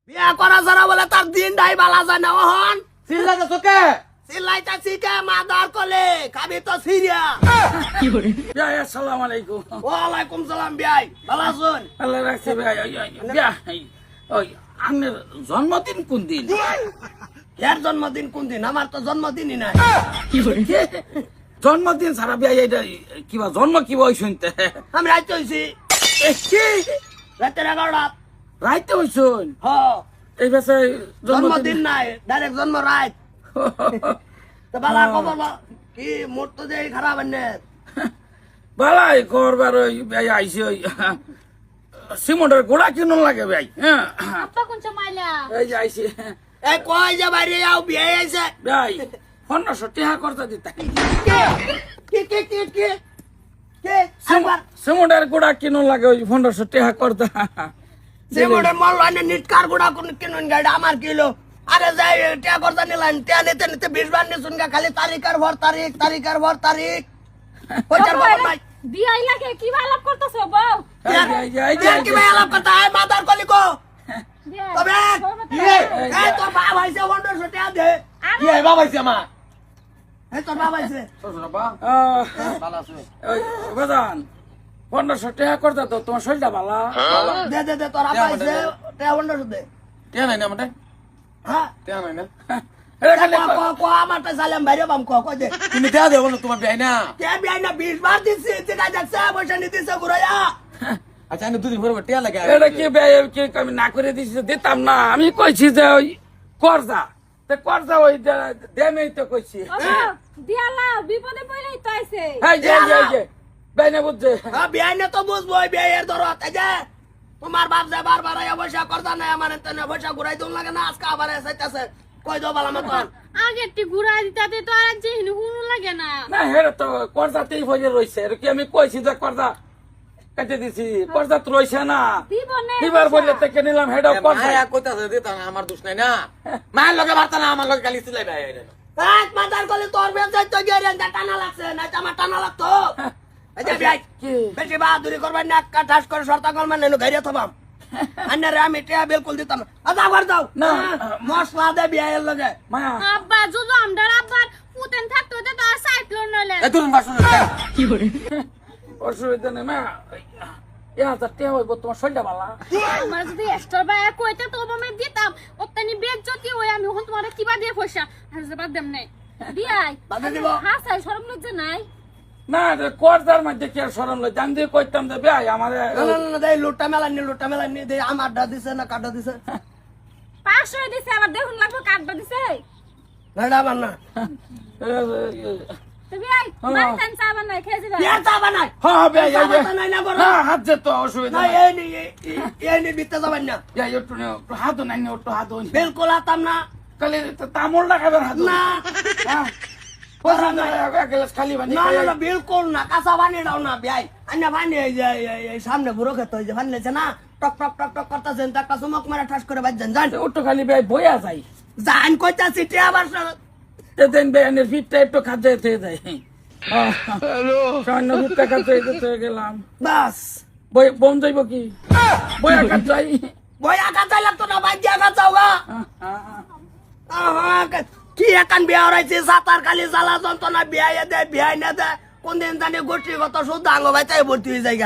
বিয়া করা ছাড়া বলে তার দিন ডাই বালা যায় না ওহন চিল্লাতে তোকে চিল্লাইতাছি কে মাদার কলে খাবি তো সিরিয়া ভাই আসসালামু আলাইকুম। ওয়ালাইকুম সালাম বিয়াই ভালো আছেন আল্লাহ রাখছে ভাই। ওই আপনার জন্মদিন কোন দিন? এর জন্মদিন কোন দিন আমার তো জন্মদিনই নাই জন্মদিন সারা ভাই এটা কিবা জন্ম কি বই শুনতে আমি রাইতে হইছি রাতের 11টা রাইতে হইছুন হ এই বেসে জন্মদিন নাই ডাইরেক্ট জন্ম রাত তো বালা খবর কি মোট তো দেই খারাপ আনে বালাই করবার ওই ভাই আইসি ওই সিমন্ডের গোড়া কিনুন লাগে ভাই। হ্যাঁ আপা কোন মাইলা এই যে আইসি এ কই যে বাইরে আও বিয়ে আইছে ভাই 1500 টাকা করতে দিতা কি কে একবার সিমন্ডের গোড়া কিনুন লাগে ওই 1500 টাকা করতে যে মোড়ে মল লাইনে নিট কার গুড়া কোন কিনুন গাড়ি আমার কিলো আরে যাই টিয়া করতে নিলাম টিয়া নিতে নিতে 20 বার নিছুন গা খালি তারিখের ভর তারিখ কইতার বাবা নাই বিয়াই লাগে কি আলাপ করতেছো বউ কি ভাই আলাপ কথা আয় মাদার কলি কো তবে এই তোর বাবা আইছে 1500 টাকা দে কি হয় বাবা আইছে আমার এই তোর বাবা আইছে বাবা ভালো আছে ওই বাদান 1500 টাকা করতে তো তোমার শরীরটা ভালো দে তোর বাবা আইছে টাকা 1500 দে টিয়া নাই না আমাদের হ্যাঁ টিয়া নাই না এটা খালি কো আমার তো সালাম বাইরে বাম কো দে তুমি টিয়া দেবো না তোমার বিয়াই না কে বিয়াই না 20 বার দিছি যেটা যাচ্ছে পয়সা নিতেছে ঘুরাইয়া আচ্ছা আমি দুদিন পরে টিয়া লাগে এটা কি ভাই কি আমি না করে দিছি দিতাম না আমি কইছি যে ওই করজা তে করজা ওই দেমেই তো কইছি দিয়ালা বিপদে পড়লেই তো আইছে এই যে বেনে বুঝছে বিয়াই না তো বুঝবো বিয়ের দরত এই যে তোমার বাপ যে বারবার আয়া পয়সা করতা না আমার এতনে পয়সা ঘুরাই দম লাগে না আজকে আবার এসেছে কই দো বালা মতন আগে একটি ঘুরা দিতাতে তো আর যে হুনু লাগে না না হেরে তো করজাতেই হয়ে রইছে আর কি আমি কইছি যে করজা কেটে দিছি করজা তো রইছে না দিব না এবার বললে থেকে নিলাম হেডা করজা মায়া কইতাছে দিতা না আমার দোষ নাই না মায়ের লগে বার্তা না আমার লগে গালি চিল্লাই ভাই এক মাদার কলে তোর বেঁচে তো গেরেন টানা লাগছে না আমার টানা লাগতো এই যে বিয়াই কি বেশি বাহাদুরি করবেন না কাটাস করে শর্তা কল মানে ঘরে থবাম আন্নারে আমি টিয়া বিলকুল দিতাম আদা কর দাও না। মশলা দে বিয়াইয়ের লগে মায়া আব্বা যদি আমদার আব্বার পুতেন থাকতো তো আর সাইক্লোন নলে এ তুমি বাসন অসুবিধা নেই মা এ হাজার টাকা হইব তোমার শরীরটা ভালো আমার যদি এক্সট্রা বাই কইতে তো আমি দিতাম ওত্তানি বেজ্জতি হই আমি হন তোমারে কিবা দিয়ে পয়সা আর যে বাদ দেম নাই বিয়াই বাদে দিব। হ্যাঁ স্যার শরম লজ্জা নাই না করজার মধ্যে কি আর সরম লই জান দিয়ে কইতাম যে ভাই আমার না দে লুটা মেলানি দে আমার ডা দিছে না কাটা দিছে 500 দিছে আবার দেখুন লাগবে কাটবা দিছে না বানা তো বিয়াই মানতেন চাবা নাই খেয়ে যাবে বিয়ার চা বানাই হ্যাঁ ভাই চাবা নাই না বড় হ্যাঁ হাত যে তো অসুবিধা না নাই এই নি বিতে যাবেন না যাই একটু হাত নাই একটু হাত হই বিলকুল আতাম না কালি তামল না খাবেন হাত না হ্যাঁ পয়সা না এক গ্লাস খালি বানি না বিলকুল না কাঁচা বানিয়ে দাও না বিয়াই আন্না বানিয়ে এই যে এই সামনে বুড়ো খেতে হয়েছে বানিয়েছে না টক করতেছেন একটা চুমক মারা ঠাস করে বাজছেন জান একটু খালি ভাই বইয়া যাই জান কইতাছি টিয়া আবার দেন বেয়ানের ফিটটা একটু খাদ্য হয়ে যায় সামান্য ফিটটা খাদ্য হয়ে গেলাম বাস বই বম যাইব কি বইয়া খাত যাই বয়া কাঁচা লাগতো না বাজিয়া কাঁচাও গা কি একান বিয়া হরাইছে সাতার খালি জ্বালা যন্ত্রণা বিয়া দে বিয়া না দে কোনদিন জানি গোষ্ঠীগত শুদ্ধ আঙ্গ ভাই তাই ভর্তি হয়ে যায়